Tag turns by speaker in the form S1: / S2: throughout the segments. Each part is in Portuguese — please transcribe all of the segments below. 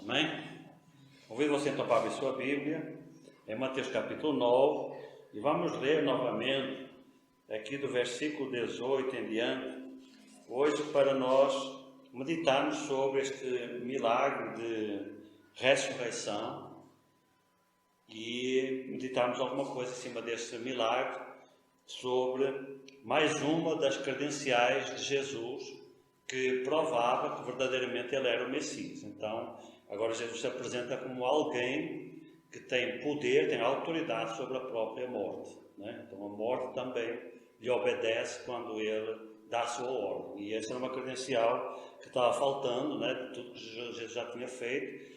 S1: Amém? Convido você então para abrir sua Bíblia, em Mateus capítulo 9, e vamos ler novamente, aqui do versículo 18 em diante, hoje para nós meditarmos sobre este milagre de ressurreição e meditarmos alguma coisa em cima deste milagre, sobre mais uma das credenciais de Jesus que provava que verdadeiramente ele era o Messias. Então, agora Jesus se apresenta como alguém que tem poder, tem autoridade sobre a própria morte, né? Então a morte também lhe obedece quando ele dá a sua ordem. E essa era uma credencial que estava faltando, né? De tudo que Jesus já tinha feito,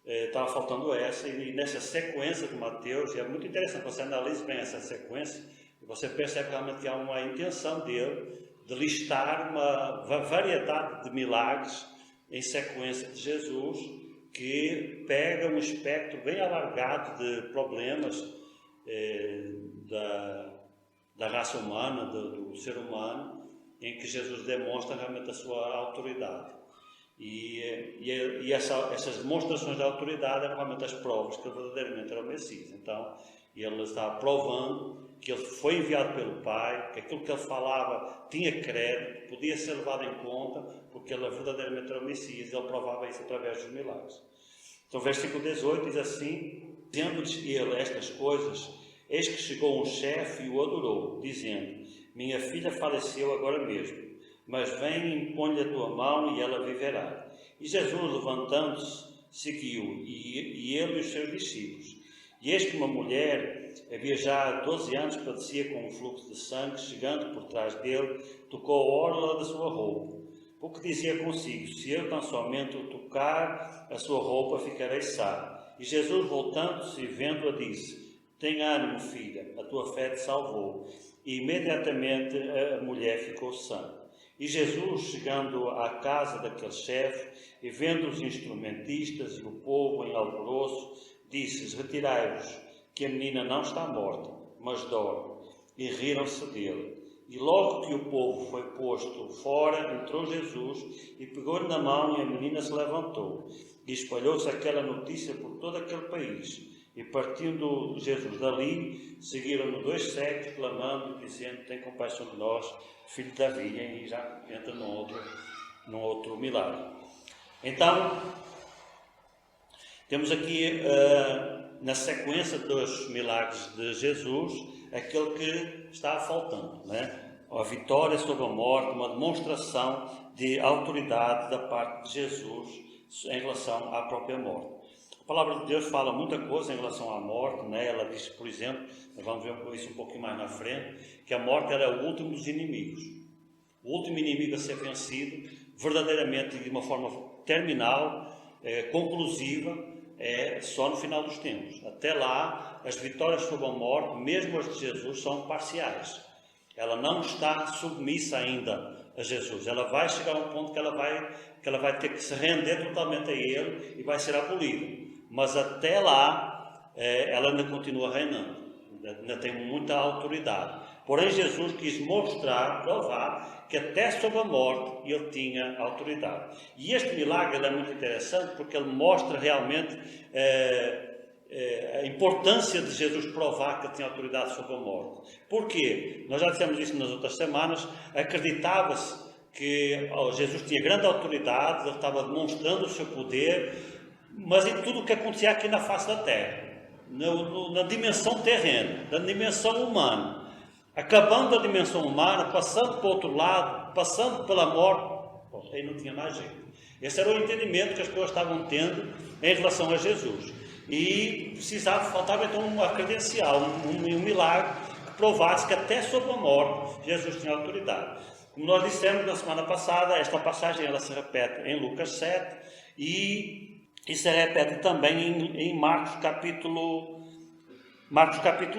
S1: estava faltando essa. E nessa sequência de Mateus, e é muito interessante, você analisa bem essa sequência, e você percebe realmente que há uma intenção dele de listar uma variedade de milagres em sequência de Jesus, que pega um espectro bem alargado de problemas da raça humana, do ser humano, em que Jesus demonstra realmente a sua autoridade. E essas demonstrações de autoridade eram realmente as provas que ele verdadeiramente era o Messias. Então, ele está provando que ele foi enviado pelo Pai, que aquilo que ele falava tinha crédito, podia ser levado em conta, porque ele verdadeiramente era o Messias, e ele provava isso através dos milagres. Então, o versículo 18 diz assim: tendo-lhes ele estas coisas, eis que chegou um chefe e o adorou, dizendo: minha filha faleceu agora mesmo, mas vem e impõe-lhe a tua mão e ela viverá. E Jesus, levantando-se, seguiu, e ele e os seus discípulos. E eis que uma mulher havia já há 12 anos, padecia com um fluxo de sangue, chegando por trás dele, tocou a orla da sua roupa, porque dizia consigo: se eu tão somente o tocar a sua roupa, ficarei sã. E Jesus, voltando-se e vendo-a, disse: tem ânimo, filha, a tua fé te salvou. E imediatamente a mulher ficou sã. E Jesus, chegando à casa daquele chefe, e vendo os instrumentistas e o povo em alvoroço, disse-lhes: retirai-vos, que a menina não está morta, mas dorme. E riram-se dele. E logo que o povo foi posto fora, entrou Jesus e pegou-lhe na mão, e a menina se levantou. E espalhou-se aquela notícia por todo aquele país. E partindo Jesus dali, seguiram-no 2 cegos, clamando, dizendo: tem compaixão de nós, filho de Davi. E aí já entra num outro milagre. Então, temos aqui, na sequência dos milagres de Jesus, aquele que está faltando, né? A vitória sobre a morte, uma demonstração de autoridade da parte de Jesus em relação à própria morte. A palavra de Deus fala muita coisa em relação à morte, né? Ela diz, por exemplo, nós vamos ver isso um pouquinho mais na frente, que a morte era o último dos inimigos. O último inimigo a ser vencido, verdadeiramente de uma forma terminal, conclusiva, é só no final dos tempos. Até lá, as vitórias sobre a morte, mesmo as de Jesus, são parciais. Ela não está submissa ainda a Jesus. Ela vai chegar a um ponto que ela vai ter que se render totalmente a Ele e vai ser abolida. Mas até lá, ela ainda continua reinando. Ainda tem muita autoridade. Porém, Jesus quis mostrar, provar, que até sobre a morte ele tinha autoridade. E este milagre é muito interessante, porque ele mostra realmente a importância de Jesus provar que ele tinha autoridade sobre a morte. Porquê? Nós já dissemos isso nas outras semanas. Acreditava-se que Jesus tinha grande autoridade, ele estava demonstrando o seu poder, mas em tudo o que acontecia aqui na face da terra, na dimensão terrena, na dimensão humana. Acabando a dimensão humana, passando para o outro lado, passando pela morte, aí não tinha mais jeito. Esse era o entendimento que as pessoas estavam tendo em relação a Jesus. E faltava então uma credencial, um milagre que provasse que até sobre a morte Jesus tinha autoridade. Como nós dissemos na semana passada, esta passagem ela se repete em Lucas 7 e se repete também em Marcos capítulo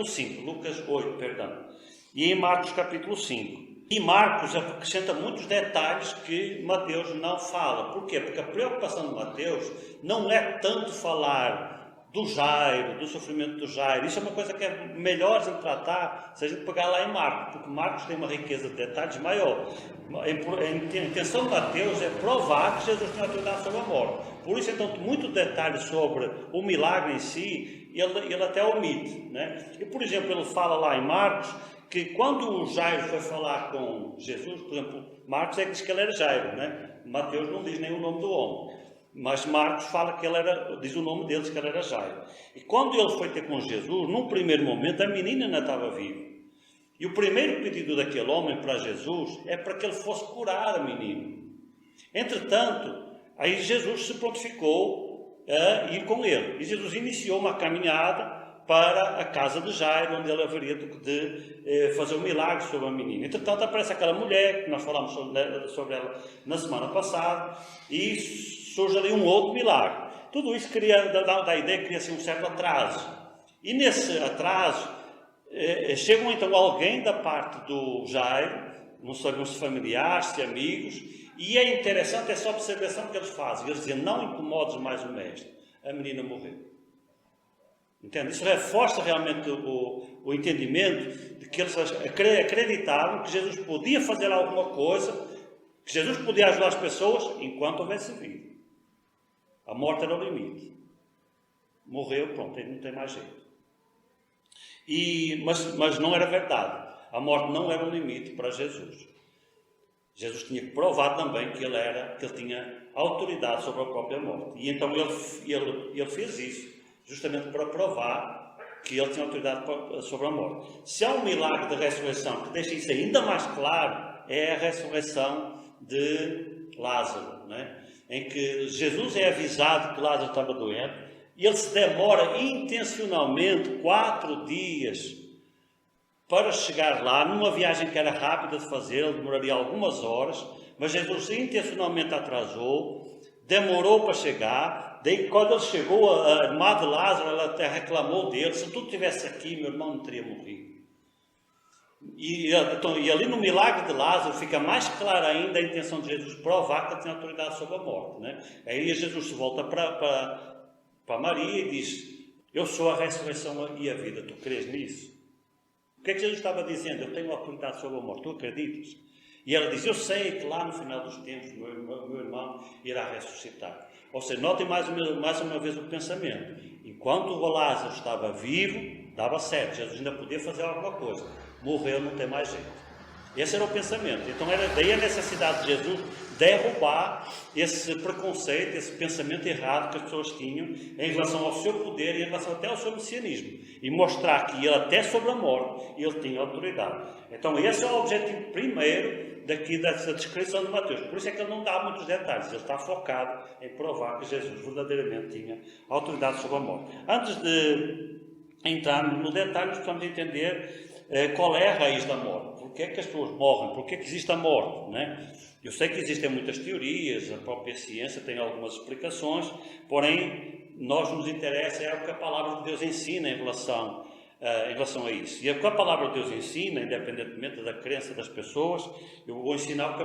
S1: 5, Lucas 8, perdão. E em Marcos capítulo 5. E Marcos acrescenta muitos detalhes que Mateus não fala. Por quê? Porque a preocupação de Mateus não é tanto falar do Jairo, do sofrimento do Jairo. Isso é uma coisa que é melhor de tratar se a gente pegar lá em Marcos, porque Marcos tem uma riqueza de detalhes maior. A intenção de Mateus é provar que Jesus tem autoridade sobre a morte. Por isso, então, muito detalhe sobre o milagre em si, ele até omite, né? E, por exemplo, ele fala lá em Marcos, que quando o Jairo foi falar com Jesus, por exemplo, Marcos é que diz que ele era Jairo, né? Mateus não diz nem o nome do homem, mas Marcos fala que diz o nome deles, que ele era Jairo. E quando ele foi ter com Jesus, num primeiro momento, a menina ainda estava viva. E o primeiro pedido daquele homem para Jesus é para que ele fosse curar a menina. Entretanto, aí Jesus se prontificou a ir com ele. E Jesus iniciou uma caminhada para a casa de Jairo, onde ele haveria de fazer um milagre sobre a menina. Entretanto, aparece aquela mulher, que nós falamos sobre ela na semana passada, e surge ali um outro milagre. Tudo isso dá a ideia que cria-se um certo atraso. E nesse atraso, chegam então alguém da parte do Jairo, não sabemos se familiares, se amigos, e é interessante essa observação que eles fazem. Eles dizem, não incomodes mais o mestre, a menina morreu. Entende? Isso reforça realmente o entendimento de que eles acreditavam que Jesus podia fazer alguma coisa, que Jesus podia ajudar as pessoas enquanto houvesse vida. A morte era o limite. Morreu, pronto, ele não tem mais jeito. Mas não era verdade. A morte não era um limite para Jesus. Jesus tinha que provar também que ele tinha autoridade sobre a própria morte. E então ele fez isso, justamente para provar que ele tinha autoridade sobre a morte. Se há um milagre de ressurreição que deixa isso ainda mais claro, é a ressurreição de Lázaro, né? Em que Jesus é avisado que Lázaro estava doente, e ele se demora intencionalmente 4 dias para chegar lá, numa viagem que era rápida de fazer, ele demoraria algumas horas, mas Jesus intencionalmente atrasou, demorou para chegar. Daí, quando ele chegou, a irmã de Lázaro, ela até reclamou dele: se tu estivesse aqui, meu irmão não teria morrido. E ali no milagre de Lázaro fica mais clara ainda a intenção de Jesus provar que ele tinha autoridade sobre a morte, né? Aí Jesus se volta para Maria e diz: eu sou a ressurreição e a vida, tu crês nisso? O que é que Jesus estava dizendo? Eu tenho autoridade sobre a morte, tu acreditas? E ela diz: eu sei que lá no final dos tempos meu irmão irá ressuscitar. Ou seja, notem mais uma vez o pensamento. Enquanto o Lázaro estava vivo, dava certo, Jesus ainda podia fazer alguma coisa. Morreu, não tem mais jeito. Esse era o pensamento. Então era daí a necessidade de Jesus derrubar esse preconceito, esse pensamento errado que as pessoas tinham em relação ao seu poder e em relação até ao seu messianismo, e mostrar que ele, até sobre a morte, ele tinha autoridade. Então esse é o objetivo primeiro dessa descrição de Mateus. Por isso é que ele não dá muitos detalhes. Ele está focado em provar que Jesus verdadeiramente tinha autoridade sobre a morte. Antes de entrarmos no detalhe, nós precisamos entender qual é a raiz da morte. Por que é que as pessoas morrem? Por que é que existe a morte, né? Eu sei que existem muitas teorias, a própria ciência tem algumas explicações, porém, nos interessa é o que a palavra de Deus ensina em relação a isso. E o que a palavra de Deus ensina, independentemente da crença das pessoas, eu vou ensinar o que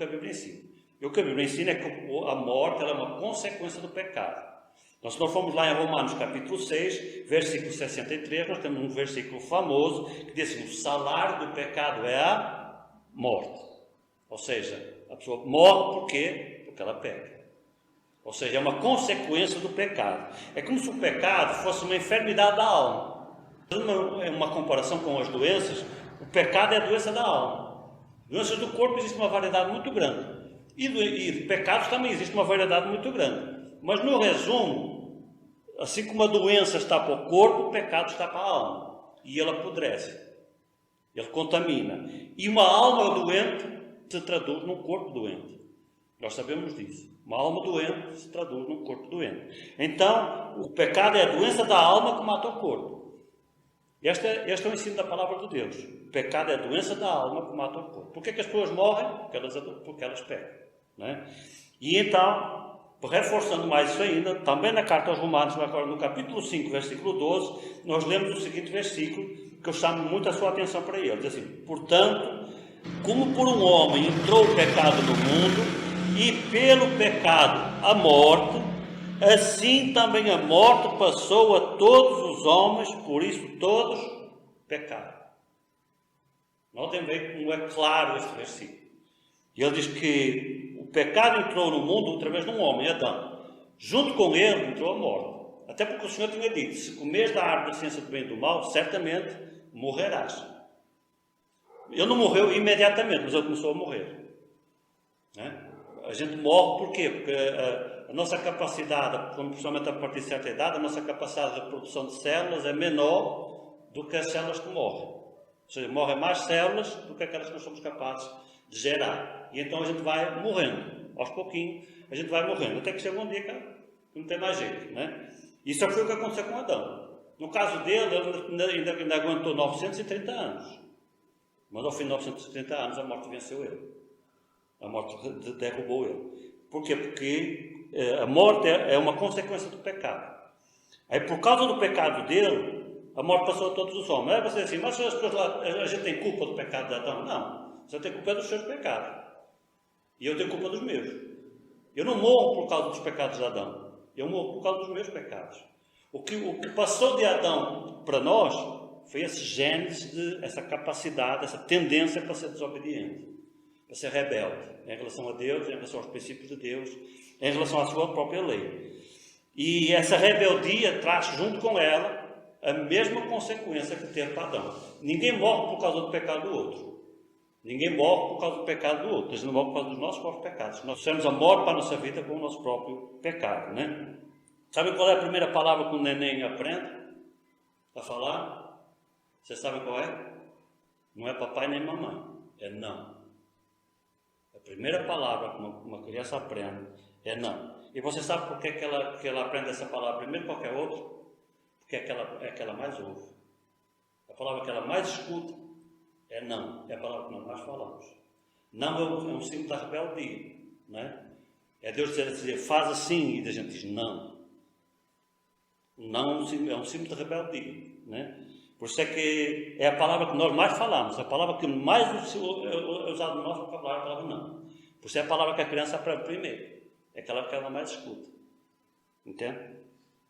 S1: a Bíblia ensina. E o que a Bíblia ensina é que a morte é uma consequência do pecado. Então, se nós formos lá em Romanos capítulo 6, versículo 63, nós temos um versículo famoso que diz assim: o salário do pecado é a morte. Ou seja, a pessoa morre por quê? Porque ela peca. Ou seja, é uma consequência do pecado. É como se o pecado fosse uma enfermidade da alma. Uma comparação com as doenças, o pecado é a doença da alma. Doenças do corpo existe uma variedade muito grande. E de pecados também existe uma variedade muito grande. Mas no resumo, assim como a doença está para o corpo, o pecado está para a alma. E ele apodrece. Ele contamina. E uma alma doente se traduz num corpo doente. Nós sabemos disso. Uma alma doente se traduz num corpo doente. Então, o pecado é a doença da alma que mata o corpo. Este é o ensino da palavra de Deus. O pecado é a doença da alma que mata o corpo. Por que é que as pessoas morrem? Porque elas pecam. Né? E então, reforçando mais isso ainda, também na carta aos Romanos, agora no capítulo 5, versículo 12, nós lemos o seguinte versículo, que eu chamo muito a sua atenção para ele. Diz assim: portanto, como por um homem entrou o pecado no mundo, e pelo pecado a morte, assim também a morte passou a todos os homens, por isso todos pecaram. Notem bem como é claro este versículo. E ele diz que o pecado entrou no mundo através de um homem, Adão. junto com ele entrou a morte. Até porque o Senhor tinha dito, se comeres da árvore da ciência do bem e do mal, certamente morrerás. Ele não morreu imediatamente, mas ele começou a morrer. Né? A gente morre porquê? Porque a nossa capacidade, principalmente a partir de certa idade, a nossa capacidade de reprodução de células é menor do que as células que morrem. Ou seja, morrem mais células do que aquelas que nós somos capazes de gerar. E então a gente vai morrendo. Aos pouquinhos, a gente vai morrendo. Até que chega um dia que não tem mais jeito. Né? Isso foi o que aconteceu com Adão. No caso dele, ele ainda aguentou 930 anos. Mas ao fim de 930 anos, a morte venceu ele. A morte derrubou ele. Porquê? Porque a morte é uma consequência do pecado. Aí, por causa do pecado dele, a morte passou a todos os homens. Aí você diz assim, mas as pessoas lá, a gente tem culpa do pecado de Adão? Não. Você tem culpa dos seus pecados. E eu tenho culpa dos meus. Eu não morro por causa dos pecados de Adão. Eu morro por causa dos meus pecados. O que passou de Adão para nós foi esse gênese, essa capacidade, essa tendência para ser desobediente, para ser rebelde em relação a Deus, em relação aos princípios de Deus, em relação à sua própria lei. E essa rebeldia traz junto com ela a mesma consequência que teve para Adão. Ninguém morre por causa do pecado do outro. Ninguém morre por causa do pecado do outro. A gente não morre por causa dos nossos próprios pecados. Nós temos a morte para a nossa vida com o nosso próprio pecado, né? Sabe qual é a primeira palavra que o neném aprende a falar? Vocês sabem qual é? Não é papai nem mamãe. É não. A primeira palavra que uma criança aprende é não. E você sabe por que ela aprende essa palavra primeiro que qualquer outro? Porque é aquela mais ouve. A palavra que ela mais escuta é não. É a palavra que nós mais falamos. Não é um símbolo da rebeldia. Não é? É Deus dizer faz assim e a gente diz não. Não é um símbolo de rebeldia. Não é? Por isso é que é a palavra que nós mais falamos. A palavra que mais é usada no nosso vocabulário é a palavra não. Por isso é a palavra que a criança aprende primeiro. É aquela que ela mais escuta. Entende?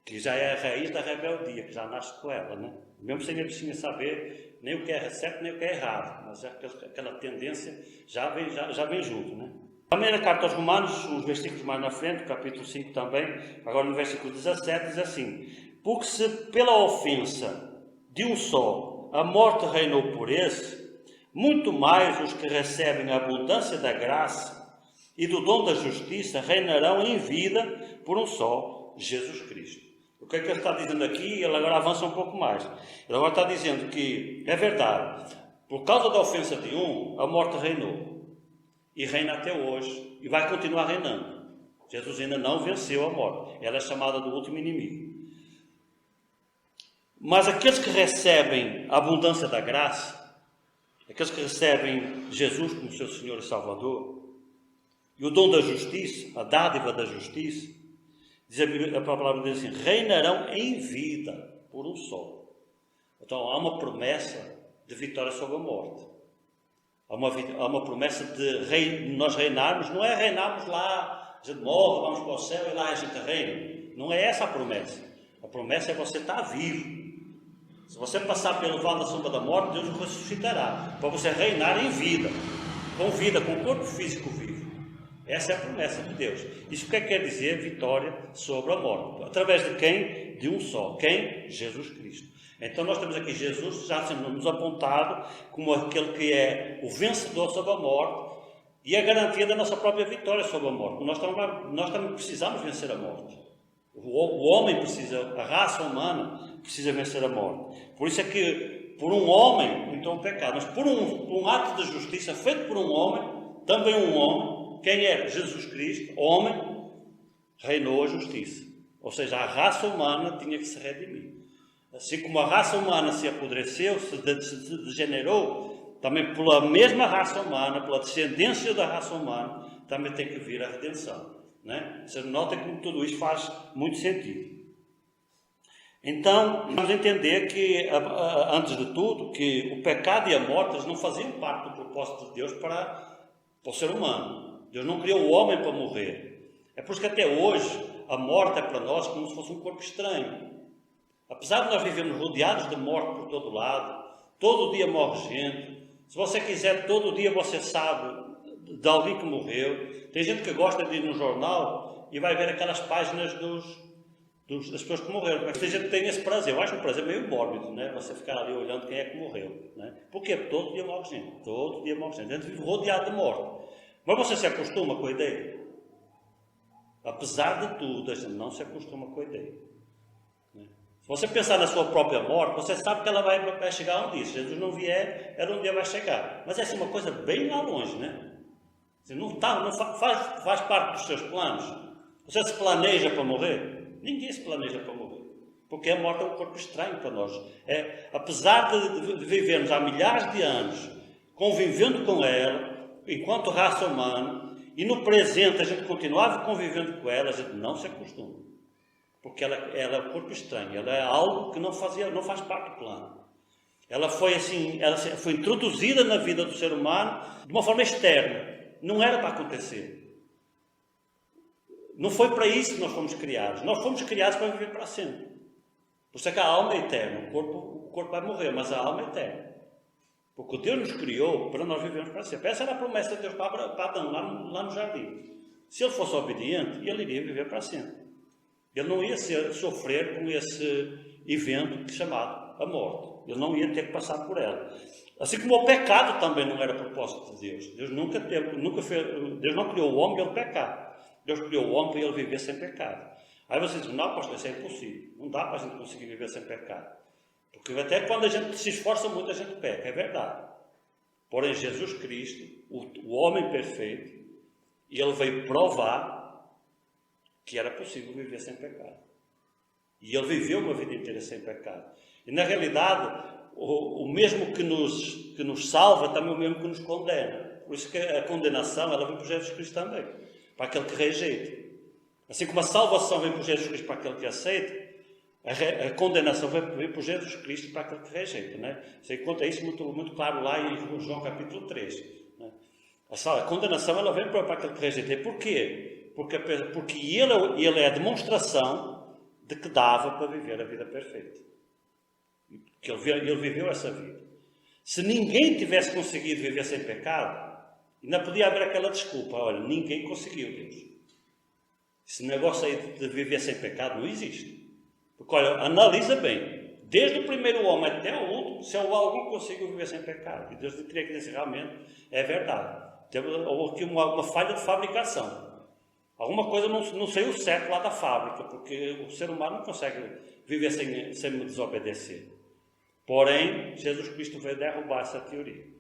S1: Que já é a raiz da rebeldia, que já nasce com ela, né? Mesmo sem a bichinha saber nem o que é certo nem o que é errado, mas aquela tendência já vem junto, né? Também na carta aos Romanos, uns versículos mais na frente, capítulo 5 também, agora no versículo 17, diz assim: porque se pela ofensa de um só a morte reinou por esse, muito mais os que recebem a abundância da graça e do dom da justiça reinarão em vida por um só, Jesus Cristo. O que é que ele está dizendo aqui? Ele agora avança um pouco mais. Ele agora está dizendo que é verdade, por causa da ofensa de um, a morte reinou. E reina até hoje. E vai continuar reinando. Jesus ainda não venceu a morte. Ela é chamada do último inimigo. Mas aqueles que recebem a abundância da graça, aqueles que recebem Jesus como seu Senhor e Salvador, e o dom da justiça, a dádiva da justiça, diz a palavra diz assim, reinarão em vida por um só. Então há uma promessa de vitória sobre a morte. Há uma promessa de nós reinarmos, não é reinarmos lá, a gente morre, vamos para o céu e lá a gente reina. Não é essa a promessa. A promessa é você estar vivo. Se você passar pelo vale da sombra da morte, Deus o ressuscitará, para você reinar em vida, com o corpo físico vivo. Essa é a promessa de Deus. Isso quer dizer vitória sobre a morte. Através de quem? De um só. Quem? Jesus Cristo. Então nós temos aqui Jesus já sendo nos apontado como aquele que é o vencedor sobre a morte e a garantia da nossa própria vitória sobre a morte. Nós também precisamos vencer a morte. O homem precisa, a raça humana precisa vencer a morte. Por isso é que por um homem entrou o pecado, mas por um ato de justiça feito por um homem, também um homem, quem era? Jesus Cristo, homem, reinou a justiça. Ou seja, a raça humana tinha que se redimir. Assim como a raça humana se apodreceu, se degenerou, também pela mesma raça humana, pela descendência da raça humana, também tem que vir a redenção. Né? Você nota que tudo isso faz muito sentido. Então, vamos entender que, antes de tudo, que o pecado e a morte eles não faziam parte do propósito de Deus para o ser humano. Deus não criou o homem para morrer. É por isso que até hoje a morte é para nós como se fosse um corpo estranho. Apesar de nós vivermos rodeados de morte por todo lado, todo dia morre gente. Se você quiser, todo dia você sabe de alguém que morreu. Tem gente que gosta de ir no jornal e vai ver aquelas páginas das pessoas que morreram. Como é que a gente tem esse prazer? Eu acho um prazer meio mórbido, né? Você ficar ali olhando quem é que morreu, né? Porque todo dia morre gente. Todo dia morre gente. A gente vive rodeado de morte. Mas você se acostuma com a ideia? Apesar de tudo, a gente não se acostuma com a ideia. Né? Se você pensar na sua própria morte, você sabe que ela vai chegar onde isso. Se Jesus não vier, ela um dia vai chegar. Mas é assim, uma coisa bem lá longe, né? Você não faz parte dos seus planos. Você se planeja para morrer? Ninguém se planeja para morrer. Porque a morte é um corpo estranho para nós. Apesar de vivermos há milhares de anos convivendo com ela, enquanto raça humana, e no presente a gente continuava convivendo com ela, a gente não se acostuma. Porque ela é um corpo estranho. Ela é algo que não faz parte do plano. Ela foi introduzida na vida do ser humano de uma forma externa. Não era para acontecer. Não foi para isso que nós fomos criados. Nós fomos criados para viver para sempre. Por isso é que a alma é eterna. O corpo vai morrer, mas a alma é eterna. Porque Deus nos criou para nós vivermos para sempre. Essa era a promessa de Deus para Adão, lá no jardim. Se ele fosse obediente, ele iria viver para sempre. Ele não ia sofrer com esse evento chamado a morte. Ele não ia ter que passar por ela. Assim como o pecado também não era propósito de Deus. Deus Deus não criou o homem para ele pecar. Deus criou o homem para ele viver sem pecado. Aí você diz, não, pastor, isso é impossível. Não dá para a gente conseguir viver sem pecado. Porque até quando a gente se esforça muito, a gente peca. É verdade. Porém, Jesus Cristo, o homem perfeito, ele veio provar que era possível viver sem pecado. E ele viveu uma vida inteira sem pecado. E na realidade, o mesmo que nos salva, também é o mesmo que nos condena. Por isso que a condenação, ela vem por Jesus Cristo também. Para aquele que rejeita. Assim como a salvação vem por Jesus Cristo para aquele que aceita, a condenação vem por Jesus Cristo para aquele que rejeita. Né? Você encontra isso muito, muito claro lá em João capítulo 3. Né? A condenação ela vem para aquele que rejeita. E por quê? Porque ele é a demonstração de que dava para viver a vida perfeita. Que ele viveu essa vida. Se ninguém tivesse conseguido viver sem pecado, ainda podia haver aquela desculpa, olha, ninguém conseguiu, Deus. Esse negócio aí de viver sem pecado não existe. Porque, olha, analisa bem, desde o primeiro homem até o último, se alguém conseguiu viver sem pecado. E Deus teria que dizer, realmente, é verdade. Houve aqui uma falha de fabricação. Alguma coisa não saiu certo lá da fábrica, porque o ser humano não consegue viver sem me desobedecer. Porém, Jesus Cristo veio derrubar essa teoria.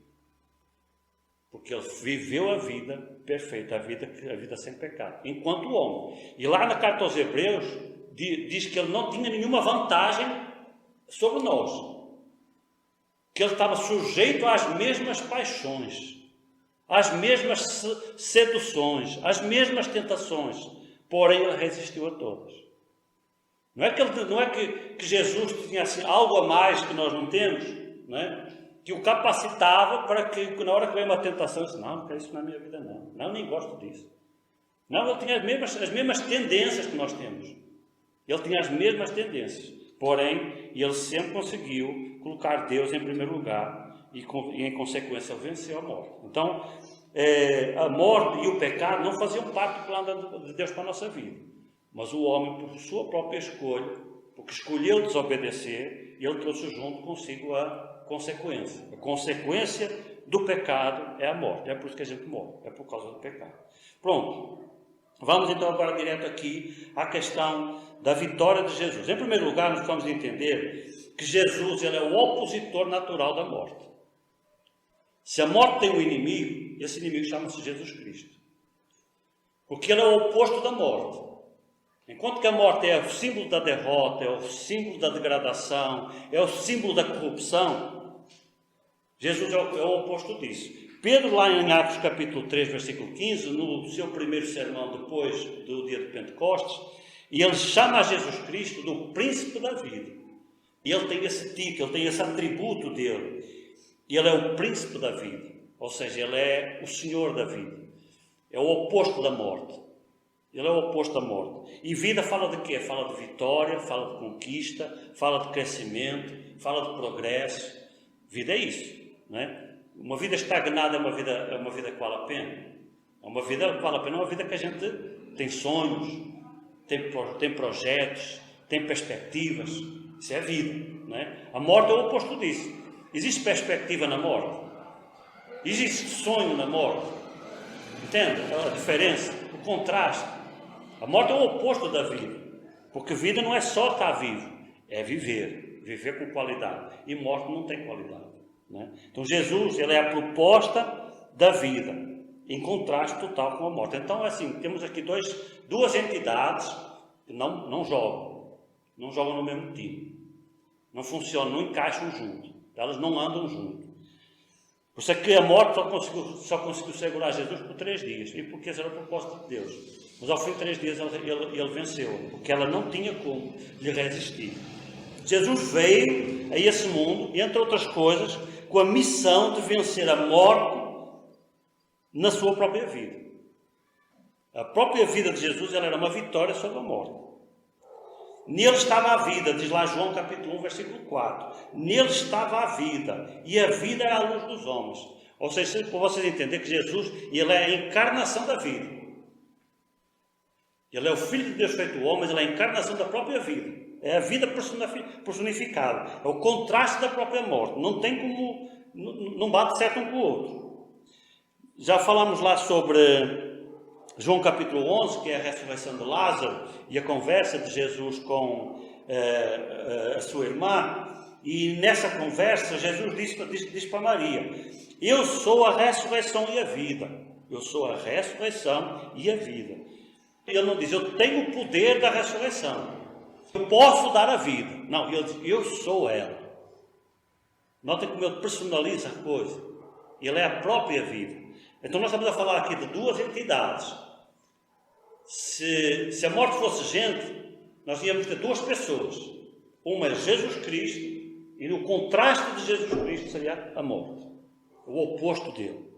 S1: Porque ele viveu a vida perfeita, a vida sem pecado, enquanto homem. E lá na carta aos Hebreus, diz que ele não tinha nenhuma vantagem sobre nós. Que ele estava sujeito às mesmas paixões, às mesmas seduções, às mesmas tentações. Porém, ele resistiu a todas. Não é que Jesus tinha assim, algo a mais que nós não temos, não é? Que o capacitava para que, na hora que veio uma tentação, eu disse, não quero isso na minha vida, não. Não, nem gosto disso. Não, ele tinha as mesmas tendências que nós temos. Ele tinha as mesmas tendências. Porém, ele sempre conseguiu colocar Deus em primeiro lugar e em consequência, ele venceu a morte. Então, a morte e o pecado não faziam parte do plano de Deus para a nossa vida. Mas o homem, por sua própria escolha, porque escolheu desobedecer, ele trouxe junto consigo a consequência. A consequência do pecado é a morte. É por isso que a gente morre. É por causa do pecado. Pronto. Vamos então agora direto aqui à questão da vitória de Jesus. Em primeiro lugar, nós vamos entender que Jesus ele é o opositor natural da morte. Se a morte tem um inimigo, esse inimigo chama-se Jesus Cristo. Porque ele é o oposto da morte. Enquanto que a morte é o símbolo da derrota, é o símbolo da degradação, é o símbolo da corrupção, Jesus é o oposto disso. Pedro, lá em Atos capítulo 3, versículo 15, no seu primeiro sermão depois do dia de Pentecostes, e ele chama a Jesus Cristo do príncipe da vida. E ele tem esse título, ele tem esse atributo dele. Ele é o príncipe da vida, ou seja, ele é o Senhor da vida. É o oposto da morte. Ele é o oposto da morte. E vida fala de quê? Fala de vitória, fala de conquista, fala de crescimento, fala de progresso. Vida é isso, não é? Uma vida estagnada é uma vida que vale a pena. É uma vida que vale a pena, é uma vida que a gente tem sonhos, tem projetos, tem perspectivas. Isso é a vida, não é? A morte é o oposto disso. Existe perspectiva na morte? Existe sonho na morte? Entende a diferença, o contraste? A morte é o oposto da vida, porque vida não é só estar vivo, é viver com qualidade. E morte não tem qualidade, não é? Então Jesus, ele é a proposta da vida, em contraste total com a morte. Então, assim, temos aqui duas entidades que não jogam no mesmo time, não funcionam, não encaixam junto, elas não andam junto. Por isso é que a morte só conseguiu segurar Jesus por 3 dias, e porque essa era a proposta de Deus. Mas ao fim de 3 dias ele venceu, porque ela não tinha como lhe resistir. Jesus veio a esse mundo, entre outras coisas, com a missão de vencer a morte na sua própria vida. A própria vida de Jesus, ela era uma vitória sobre a morte. Nele estava a vida, diz lá João capítulo 1, versículo 4. Nele estava a vida, e a vida era a luz dos homens. Ou seja, para vocês entenderem que Jesus, ele é a encarnação da vida. Ele é o Filho de Deus feito homem, ele é a encarnação da própria vida. É a vida personificada. É o contraste da própria morte. Não tem como, não bate certo um com o outro. Já falámos lá sobre João capítulo 11, que é a ressurreição de Lázaro, e a conversa de Jesus com a sua irmã. E nessa conversa, Jesus diz para Maria: eu sou a ressurreição e a vida. Eu sou a ressurreição e a vida. Ele não diz, eu tenho o poder da ressurreição. Eu posso dar a vida. Não, ele diz, eu sou ela. Notem como ele personaliza a coisa. Ele é a própria vida. Então nós estamos a falar aqui de 2 entidades. Se a morte fosse gente, nós íamos ter 2 pessoas. Uma é Jesus Cristo, e no contraste de Jesus Cristo seria a morte. O oposto dele.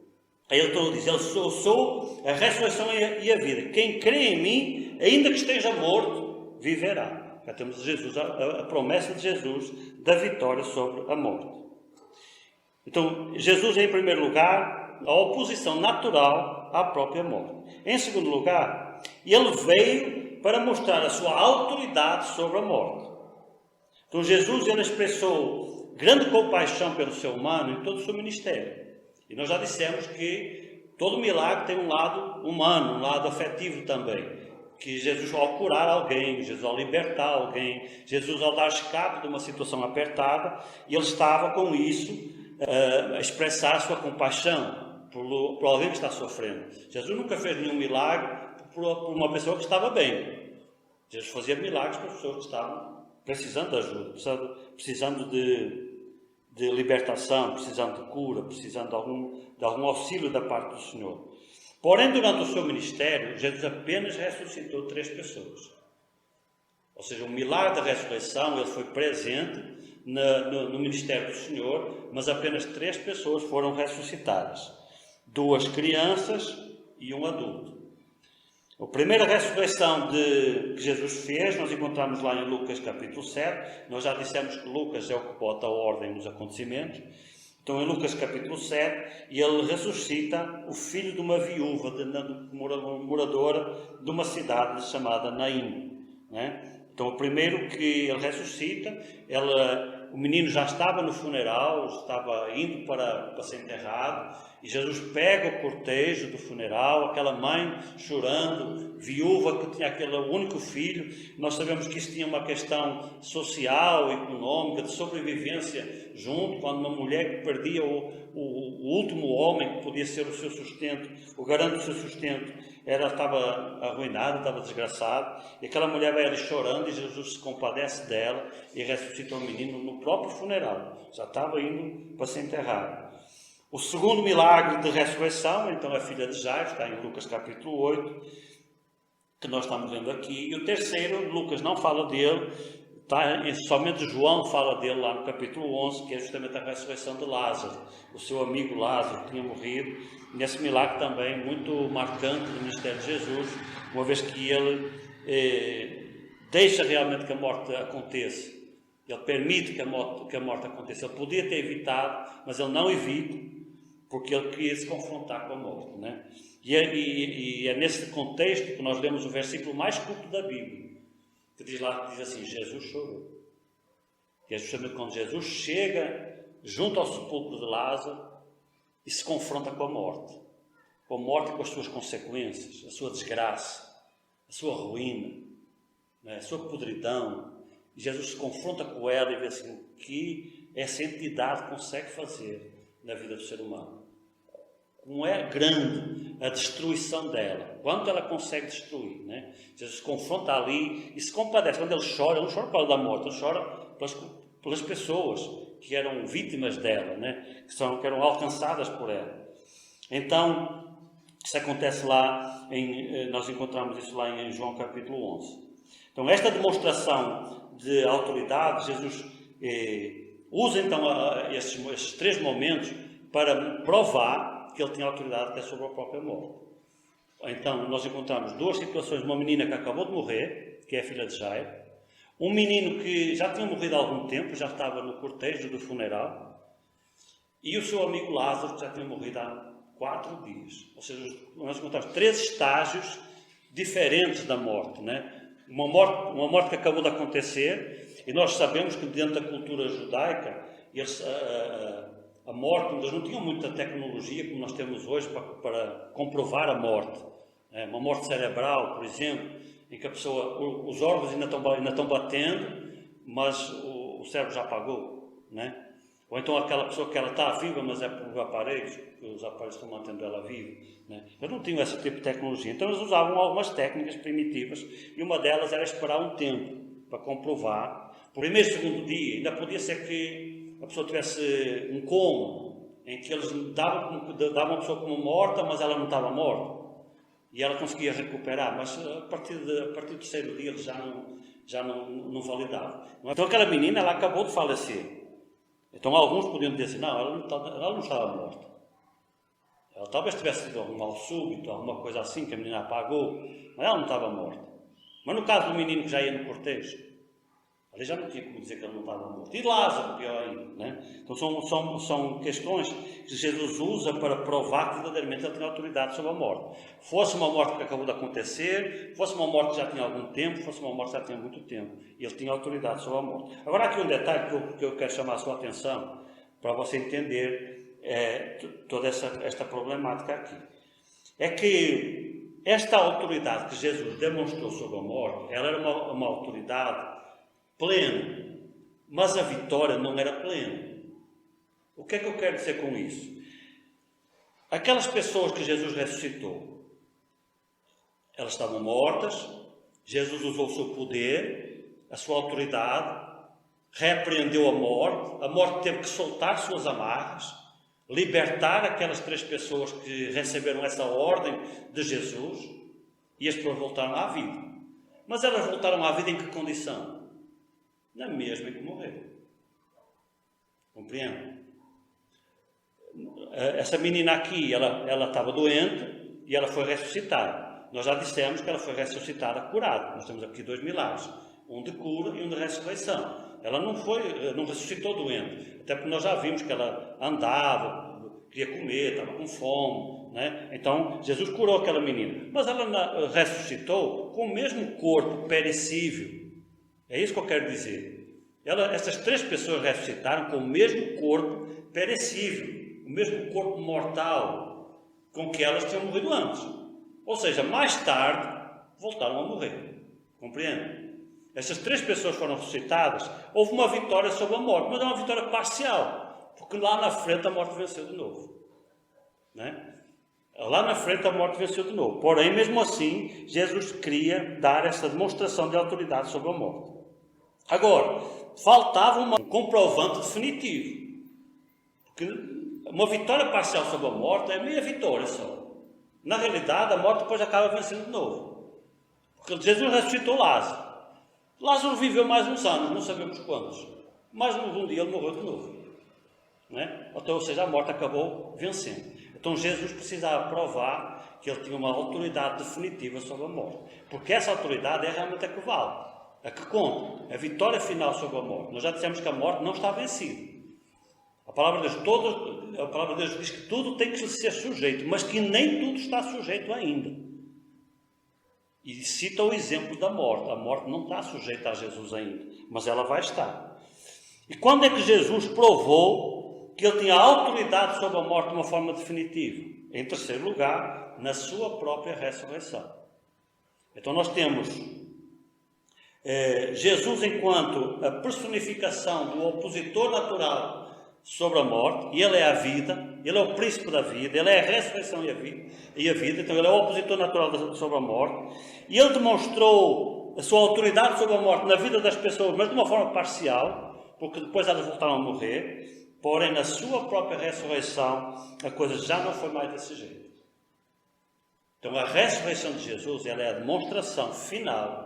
S1: Aí ele todo diz, eu sou a ressurreição e a vida. Quem crê em mim, ainda que esteja morto, viverá. Já temos Jesus, a promessa de Jesus da vitória sobre a morte. Então, Jesus é, em primeiro lugar, a oposição natural à própria morte. Em segundo lugar, ele veio para mostrar a sua autoridade sobre a morte. Então, Jesus, ele expressou grande compaixão pelo ser humano em todo o seu ministério. E nós já dissemos que todo milagre tem um lado humano, um lado afetivo também. Que Jesus, ao curar alguém, Jesus ao libertar alguém, Jesus ao dar escape de uma situação apertada, e ele estava com isso a expressar a sua compaixão por alguém que está sofrendo. Jesus nunca fez nenhum milagre por uma pessoa que estava bem. Jesus fazia milagres para pessoas que estavam precisando de ajuda, precisando de libertação, precisando de cura, precisando de algum auxílio da parte do Senhor. Porém, durante o seu ministério, Jesus apenas ressuscitou 3 pessoas. Ou seja, o milagre da ressurreição, ele foi presente no ministério do Senhor, mas apenas 3 pessoas foram ressuscitadas. 2 crianças e um adulto. A primeira ressurreição que Jesus fez, nós encontramos lá em Lucas capítulo 7. Nós já dissemos que Lucas é o que bota a ordem nos acontecimentos. Então, em Lucas capítulo 7, ele ressuscita o filho de uma viúva, moradora de uma cidade chamada Naim. Né? Então, o primeiro que ele ressuscita, o menino já estava no funeral, estava indo para ser enterrado, e Jesus pega o cortejo do funeral, aquela mãe chorando, viúva que tinha aquele único filho. Nós sabemos que isso tinha uma questão social, econômica, de sobrevivência junto, quando uma mulher que perdia o último homem que podia ser o seu sustento, o garante do seu sustento, ela estava arruinada, estava desgraçada, e aquela mulher vai ali chorando, e Jesus se compadece dela e ressuscita o menino no próprio funeral, já estava indo para ser enterrado. O segundo milagre de ressurreição, então, é a filha de Jairo, está em Lucas capítulo 8, que nós estamos vendo aqui, e o terceiro, Lucas não fala dele, somente João fala dele lá no capítulo 11, que é justamente a ressurreição de Lázaro, o seu amigo Lázaro, que tinha morrido, nesse milagre também muito marcante do ministério de Jesus, uma vez que ele deixa realmente que a morte aconteça. Ele permite que a morte aconteça. Ele podia ter evitado, mas ele não evita. porque ele queria se confrontar com a morte, né? E é nesse contexto que nós lemos o versículo mais curto da Bíblia, que diz assim, Jesus chorou. E é justamente quando Jesus chega junto ao sepulcro de Lázaro e se confronta com a morte e com as suas consequências, a sua desgraça, a sua ruína, né? A sua podridão. E Jesus se confronta com ela e vê assim, o que essa entidade consegue fazer na vida do ser humano. Como é grande a destruição dela, quanto ela consegue destruir, né? Jesus se confronta ali e se compadece. Quando ele não chora por causa da morte, ele chora pelas pessoas que eram vítimas dela, né? Que eram alcançadas por ela. Então, isso acontece lá, nós encontramos isso lá em João capítulo 11. Então, esta demonstração de autoridade, Jesus usa então esses 3 momentos para provar que ele tinha autoridade até sobre a própria morte. Então, nós encontramos 2 situações, uma menina que acabou de morrer, que é a filha de Jairo, um menino que já tinha morrido há algum tempo, já estava no cortejo do funeral, e o seu amigo Lázaro, que já tinha morrido há 4 dias. Ou seja, nós encontramos 3 estágios diferentes da morte, né? Uma morte que acabou de acontecer, e nós sabemos que dentro da cultura judaica, a morte, eles não tinham muita tecnologia como nós temos hoje para comprovar a morte. Uma morte cerebral, por exemplo, em que a pessoa, os órgãos ainda estão batendo, mas o cérebro já apagou, né? Ou então aquela pessoa que ela está viva, mas é por aparelhos, porque os aparelhos estão mantendo ela viva, né? Eles não tinham esse tipo de tecnologia, então eles usavam algumas técnicas primitivas, e uma delas era esperar um tempo para comprovar. O primeiro e segundo dia, ainda podia ser que a pessoa tivesse um coma, em que eles davam a pessoa como morta, mas ela não estava morta, e ela conseguia recuperar, mas a partir do terceiro dia eles já não validavam. Então aquela menina, ela acabou de falecer. Então alguns podiam dizer assim, não, ela não estava morta. Ela talvez tivesse tido um mal súbito, alguma coisa assim, que a menina apagou, mas ela não estava morta. Mas no caso do menino que já ia no cortejo, ali já não tinha como dizer que ele não estava morto. E Lázaro, pior ainda, né? Então são questões que Jesus usa para provar que verdadeiramente ele tem autoridade sobre a morte. Fosse uma morte que acabou de acontecer, fosse uma morte que já tinha algum tempo, fosse uma morte que já tinha muito tempo. E ele tinha autoridade sobre a morte. Agora aqui um detalhe que eu quero chamar a sua atenção, para você entender toda esta problemática aqui. É que esta autoridade que Jesus demonstrou sobre a morte, ela era uma autoridade pleno, mas a vitória não era plena. O que é que eu quero dizer com isso? Aquelas pessoas que Jesus ressuscitou, elas estavam mortas, Jesus usou o seu poder, a sua autoridade, repreendeu a morte teve que soltar suas amarras, libertar aquelas 3 pessoas que receberam essa ordem de Jesus, e as pessoas voltaram à vida. Mas elas voltaram à vida em que condição? Na mesma em que morreram. Compreende? Essa menina aqui, ela estava doente e ela foi ressuscitada. Nós já dissemos que ela foi ressuscitada curada. Nós temos aqui 2 milagres. Um de cura e um de ressurreição. Ela não ressuscitou doente. Até porque nós já vimos que ela andava, queria comer, estava com fome, né? Então, Jesus curou aquela menina. Mas ela ressuscitou com o mesmo corpo perecível. É isso que eu quero dizer. Essas 3 pessoas ressuscitaram com o mesmo corpo perecível, o mesmo corpo mortal com que elas tinham morrido antes. Ou seja, mais tarde voltaram a morrer. Compreende? Essas 3 pessoas foram ressuscitadas. Houve uma vitória sobre a morte, mas é uma vitória parcial, porque lá na frente a morte venceu de novo, né? Lá na frente a morte venceu de novo. Porém, mesmo assim, Jesus queria dar essa demonstração de autoridade sobre a morte. Agora, faltava um comprovante definitivo. Porque uma vitória parcial sobre a morte é meia vitória só. Na realidade, a morte depois acaba vencendo de novo. Porque Jesus ressuscitou Lázaro. Lázaro viveu mais uns anos, não sabemos quantos. Mas um dia ele morreu de novo, né? Então, ou seja, a morte acabou vencendo. Então Jesus precisava provar que ele tinha uma autoridade definitiva sobre a morte. Porque essa autoridade é realmente a que vale. A que conta, a vitória final sobre a morte. Nós já dissemos que a morte não está vencida. A palavra de Deus, a palavra de Deus diz que tudo tem que ser sujeito, mas que nem tudo está sujeito ainda. E cita o exemplo da morte. A morte não está sujeita a Jesus ainda, mas ela vai estar. E quando é que Jesus provou que ele tinha autoridade sobre a morte de uma forma definitiva? Em terceiro lugar, na sua própria ressurreição. Então nós temos Jesus enquanto a personificação do opositor natural sobre a morte, e ele é a vida, ele é o príncipe da vida, ele é a ressurreição e a vida, então ele é o opositor natural sobre a morte, e ele demonstrou a sua autoridade sobre a morte na vida das pessoas, mas de uma forma parcial, porque depois elas voltaram a morrer, porém na sua própria ressurreição a coisa já não foi mais desse jeito. Então a ressurreição de Jesus, ela é a demonstração final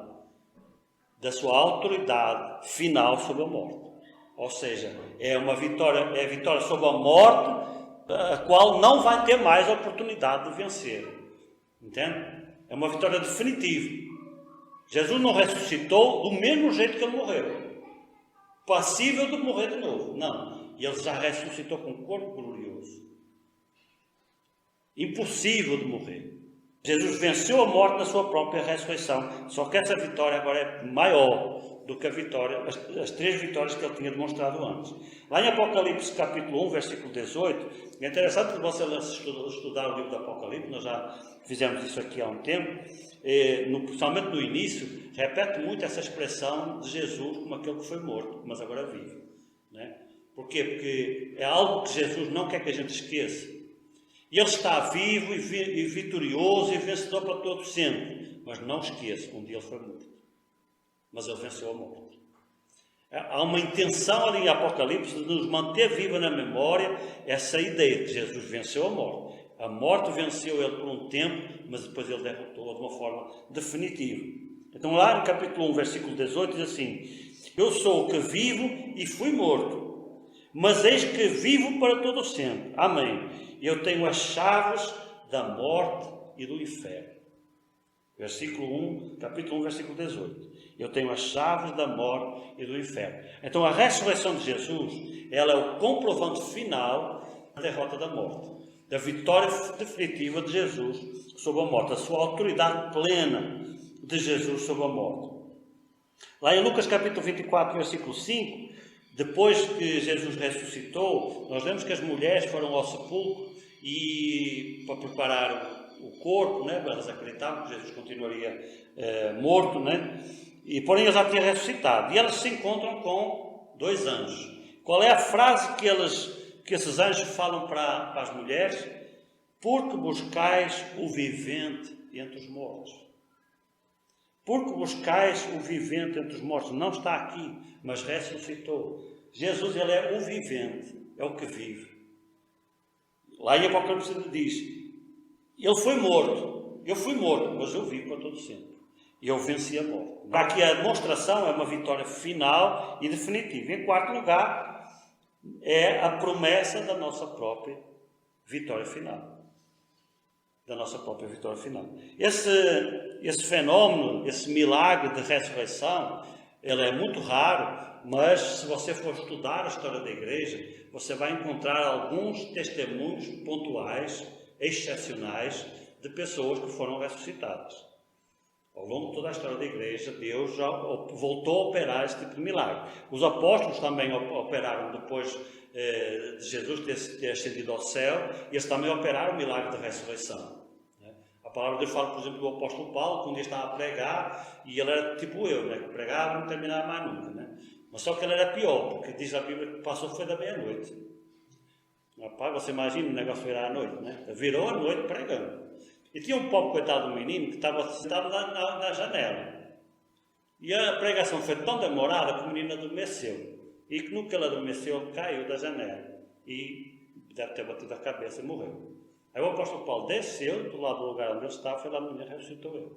S1: da sua autoridade final sobre a morte. Ou seja, é a vitória sobre a morte, a qual não vai ter mais a oportunidade de vencer. Entende? É uma vitória definitiva. Jesus não ressuscitou do mesmo jeito que ele morreu. Passível de morrer de novo. Não. E ele já ressuscitou com um corpo glorioso. Impossível de morrer. Jesus venceu a morte na sua própria ressurreição. Só que essa vitória agora é maior do que as 3 vitórias que ele tinha demonstrado antes. Lá em Apocalipse capítulo 1, versículo 18, é interessante que você estudar o livro do Apocalipse, nós já fizemos isso aqui há um tempo, principalmente no início, repete muito essa expressão de Jesus como aquele que foi morto, mas agora vive. Né? Por quê? Porque é algo que Jesus não quer que a gente esqueça. E ele está vivo e vitorioso e vencedor para todo sempre. Mas não esqueça, um dia ele foi morto. Mas ele venceu a morte. Há uma intenção ali em Apocalipse de nos manter viva na memória essa ideia de Jesus venceu a morte. A morte venceu ele por um tempo, mas depois ele derrotou de uma forma definitiva. Então lá no capítulo 1, versículo 18, diz assim: eu sou o que vivo e fui morto, mas eis que vivo para todo sempre. Amém. Eu tenho as chaves da morte e do inferno. Capítulo 1, versículo 18. Eu tenho as chaves da morte e do inferno. Então a ressurreição de Jesus, ela é o comprovante final da derrota da morte, da vitória definitiva de Jesus sobre a morte, a sua autoridade plena de Jesus sobre a morte. Lá em Lucas capítulo 24, versículo 5, depois que Jesus ressuscitou, nós vemos que as mulheres foram ao sepulcro e para preparar o corpo, né? Elas acreditavam que Jesus continuaria morto, né? E porém ele já tinha ressuscitado. E elas se encontram com 2 anjos. Qual é a frase que esses anjos falam para as mulheres? Porque buscais o vivente entre os mortos. Porque buscais o vivente entre os mortos. Não está aqui, mas ressuscitou. Jesus, ele é o vivente, é o que vive. Lá em Apocalipse ele diz: ele foi morto, eu fui morto, mas eu vivo para todo sempre. E eu venci a morte. Aqui a demonstração é uma vitória final e definitiva. Em quarto lugar, é a promessa da nossa própria vitória final. Da nossa própria vitória final. Esse fenômeno, esse milagre de ressurreição, ele é muito raro, mas se você for estudar a história da igreja, você vai encontrar alguns testemunhos pontuais, excepcionais, de pessoas que foram ressuscitadas. Ao longo de toda a história da igreja, Deus já voltou a operar esse tipo de milagre. Os apóstolos também operaram depois de Jesus ter ascendido ao céu, e eles também operaram o milagre da ressurreição. A palavra de Deus fala, por exemplo, do apóstolo Paulo, que um dia estava a pregar, e ele era tipo eu, né? Que pregava e não terminava mais nunca. Né? Mas só que ele era pior, porque diz a Bíblia que passou foi da meia-noite. Rapaz, você imagina o negócio virar à noite, né? Virou à noite pregando. E tinha um pobre coitado do menino que estava sentado na janela. E a pregação foi tão demorada que o menino adormeceu. E que no que ele adormeceu, caiu da janela. E deve ter batido a cabeça e morreu. Aí o apóstolo Paulo desceu do lado do lugar onde ele estava e foi lá a menina ressuscitou ele.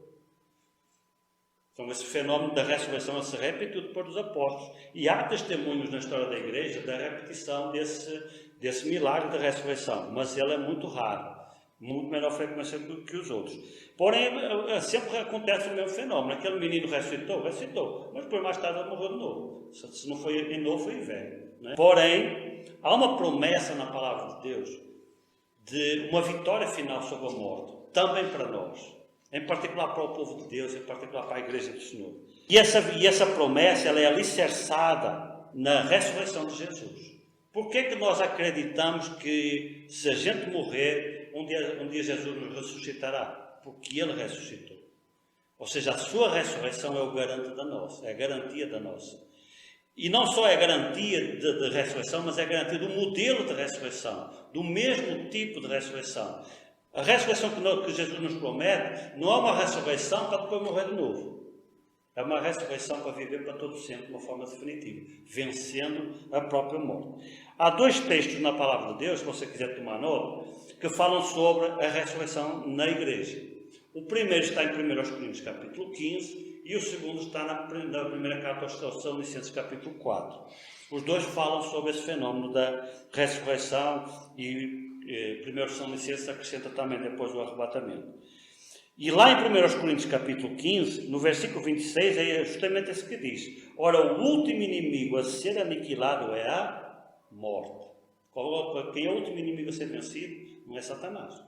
S1: Então esse fenômeno da ressurreição se repetiu depois dos apóstolos. E há testemunhos na história da igreja da repetição desse milagre da ressurreição. Mas ele é muito raro. muito menor frequência do que os outros. Porém, sempre acontece o mesmo fenômeno. Aquele menino ressuscitou, mas depois mais tarde ele morreu de novo. Se não foi em novo, foi em velho. Né? Porém, há uma promessa na palavra de Deus de uma vitória final sobre a morte, também para nós, em particular para o povo de Deus, em particular para a igreja do Senhor. E essa promessa ela é alicerçada na ressurreição de Jesus. Por que é que nós acreditamos que se a gente morrer, um dia Jesus nos ressuscitará? Porque Ele ressuscitou. Ou seja, a sua ressurreição é o garante da nossa, é a garantia da nossa. E não só é garantia de ressurreição, mas é garantia do modelo de ressurreição, do mesmo tipo de ressurreição. A ressurreição que Jesus nos promete não é uma ressurreição para depois morrer de novo. É uma ressurreição para viver para todo sempre de uma forma definitiva, vencendo a própria morte. Há 2 textos na palavra de Deus, se você quiser tomar nota, que falam sobre a ressurreição na igreja. O primeiro está em 1 Coríntios capítulo 15 e o segundo está na primeira carta aos Tessalonicenses capítulo 4. Os dois falam sobre esse fenômeno da ressurreição e 1 Tessalonicenses acrescenta também depois o arrebatamento. E lá em 1 Coríntios capítulo 15, no versículo 26, é justamente esse que diz: ora, o último inimigo a ser aniquilado é a morte. Quem é o último inimigo a ser vencido? Não é Satanás.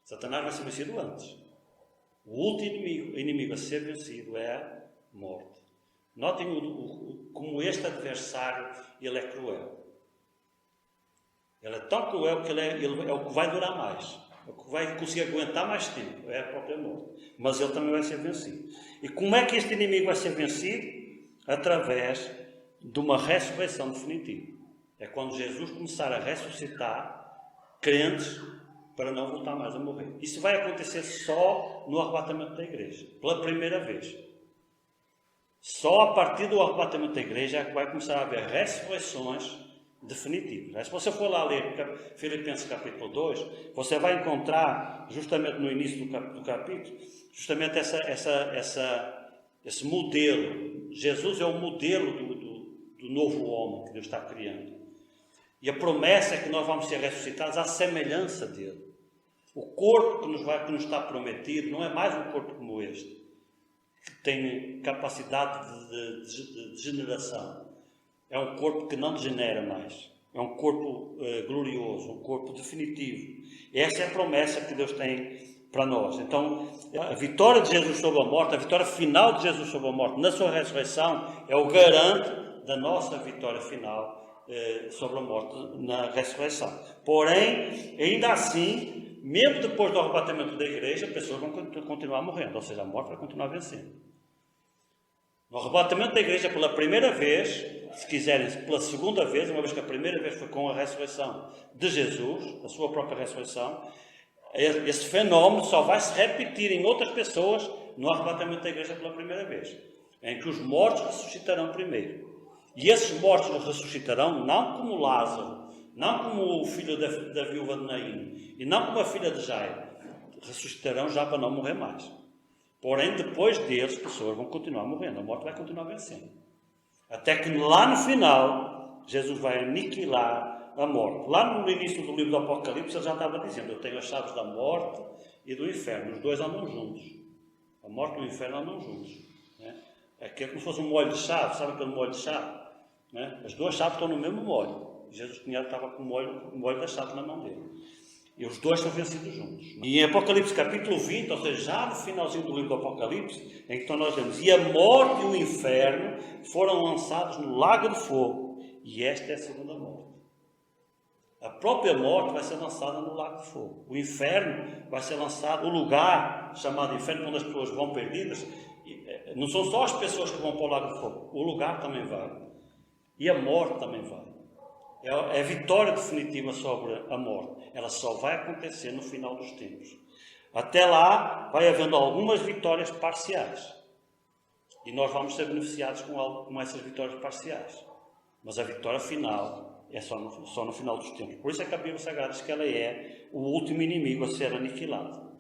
S1: Satanás vai ser vencido antes. O último inimigo a ser vencido é a morte. Notem como este adversário ele é cruel. Ele é tão cruel que ele é o que vai durar mais. O que vai conseguir aguentar mais tempo é a própria morte. Mas ele também vai ser vencido. E como é que este inimigo vai ser vencido? Através de uma ressurreição definitiva. É quando Jesus começar a ressuscitar crentes para não voltar mais a morrer. Isso vai acontecer só no arrebatamento da igreja. Pela primeira vez. Só a partir do arrebatamento da igreja é que vai começar a haver ressurreições definitivas. Se você for lá ler Filipenses capítulo 2, você vai encontrar, justamente no início do capítulo, justamente esse modelo. Jesus é o modelo do novo homem que Deus está criando. E a promessa é que nós vamos ser ressuscitados à semelhança dele. O corpo que nos está prometido não é mais um corpo como este, que tem capacidade de degeneração. É um corpo que não degenera mais. É um corpo glorioso, um corpo definitivo. Essa é a promessa que Deus tem para nós. Então, a vitória de Jesus sobre a morte, a vitória final de Jesus sobre a morte na sua ressurreição, é o garante da nossa vitória final sobre a morte na ressurreição. Porém, ainda assim, mesmo depois do arrebatamento da igreja, pessoas vão continuar morrendo, ou seja, a morte vai continuar vencendo. No arrebatamento da igreja pela primeira vez, se quiserem, pela segunda vez, uma vez que a primeira vez foi com a ressurreição de Jesus, a sua própria ressurreição, esse fenómeno só vai se repetir em outras pessoas no arrebatamento da igreja pela primeira vez, em que os mortos ressuscitarão primeiro. E esses mortos ressuscitarão não como Lázaro, não como o filho da viúva de Naim, e não como a filha de Jairo. Ressuscitarão já para não morrer mais. Porém, depois deles, pessoas vão continuar morrendo. A morte vai continuar vencendo. Até que lá no final, Jesus vai aniquilar a morte. Lá no início do livro do Apocalipse, ele já estava dizendo: eu tenho as chaves da morte e do inferno. Os dois andam juntos. A morte e o inferno andam juntos. Né? É como se fosse um molho de chave. Sabe aquele molho de chave? Né? As duas chaves estão no mesmo molho. Jesus estava com o molho da chave na mão dele. E os dois são vencidos juntos. E em Apocalipse capítulo 20, ou seja, já no finalzinho do livro do Apocalipse, em que então nós vemos: e a morte e o inferno foram lançados no lago de fogo. E esta é a segunda morte. A própria morte vai ser lançada no lago de fogo. O inferno vai ser lançado, o lugar chamado inferno, quando as pessoas vão perdidas, não são só as pessoas que vão para o lago de fogo, o lugar também vai. E a morte também vai. É a vitória definitiva sobre a morte. Ela só vai acontecer no final dos tempos. Até lá, vai havendo algumas vitórias parciais. E nós vamos ser beneficiados com essas vitórias parciais. Mas a vitória final é só no final dos tempos. Por isso é que a Bíblia Sagrada diz que ela é o último inimigo a ser aniquilado.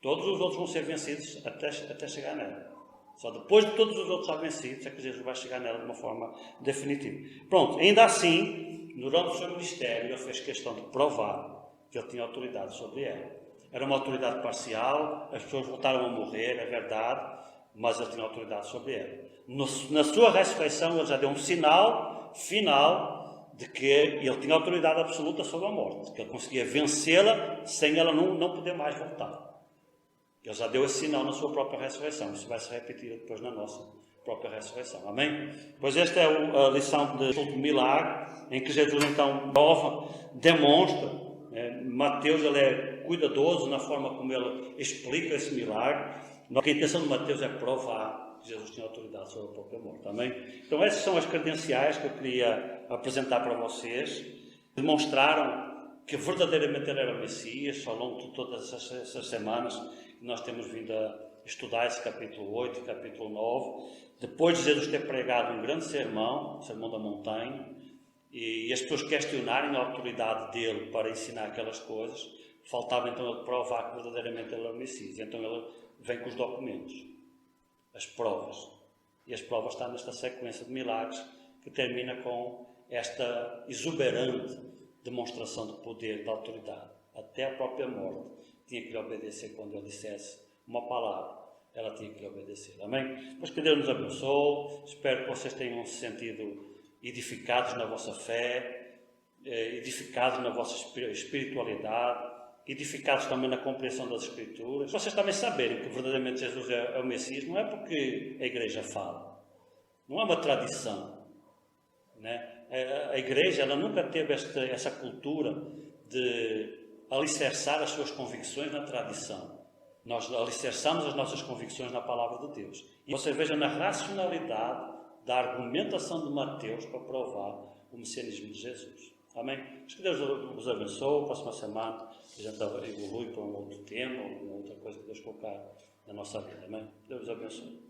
S1: Todos os outros vão ser vencidos até chegar nela. Só depois de todos os outros estarem vencidos é que Jesus vai chegar nela de uma forma definitiva. Pronto, ainda assim, durante o seu ministério, ele fez questão de provar, que ele tinha autoridade sobre ela. Era uma autoridade parcial, as pessoas voltaram a morrer, é verdade, mas ele tinha autoridade sobre ela. Na sua ressurreição, ele já deu um sinal final de que ele tinha autoridade absoluta sobre a morte, que ele conseguia vencê-la sem ela não poder mais voltar. Ele já deu esse sinal na sua própria ressurreição. Isso vai se repetir depois na nossa própria ressurreição. Amém? Pois esta é a lição do milagre, em que Jesus então prova, demonstra. Mateus ele é cuidadoso na forma como ele explica esse milagre. A intenção de Mateus é provar que Jesus tinha autoridade sobre a própria morte. Amém? Então essas são as credenciais que eu queria apresentar para vocês. Demonstraram que verdadeiramente ele era o Messias ao longo de todas essas semanas que nós temos vindo a estudar esse capítulo 8 e capítulo 9. Depois de Jesus ter pregado um grande sermão, o Sermão da Montanha, e as pessoas questionarem a autoridade dele para ensinar aquelas coisas, faltava então ele provar que verdadeiramente ele era o Messias. Então ele vem com os documentos, as provas. E as provas estão nesta sequência de milagres que termina com esta exuberante demonstração de poder, de autoridade. Até a própria morte tinha que lhe obedecer quando ele dissesse uma palavra. Ela tinha que lhe obedecer. Amém? Pois que Deus nos abençoe. Espero que vocês tenham se sentido edificados na vossa fé, edificados na vossa espiritualidade, edificados também na compreensão das Escrituras. Vocês também saberem que verdadeiramente Jesus é o Messias, não é porque a Igreja fala, não é uma tradição, né? A Igreja ela nunca teve essa cultura de alicerçar as suas convicções na tradição. Nós alicerçamos as nossas convicções na Palavra de Deus. E você veja na racionalidade da argumentação de Mateus para provar o messianismo de Jesus. Amém? Que Deus vos abençoe. Próxima semana a gente evolui para um outro tema ou uma outra coisa que Deus colocar na nossa vida. Amém? Deus vos abençoe.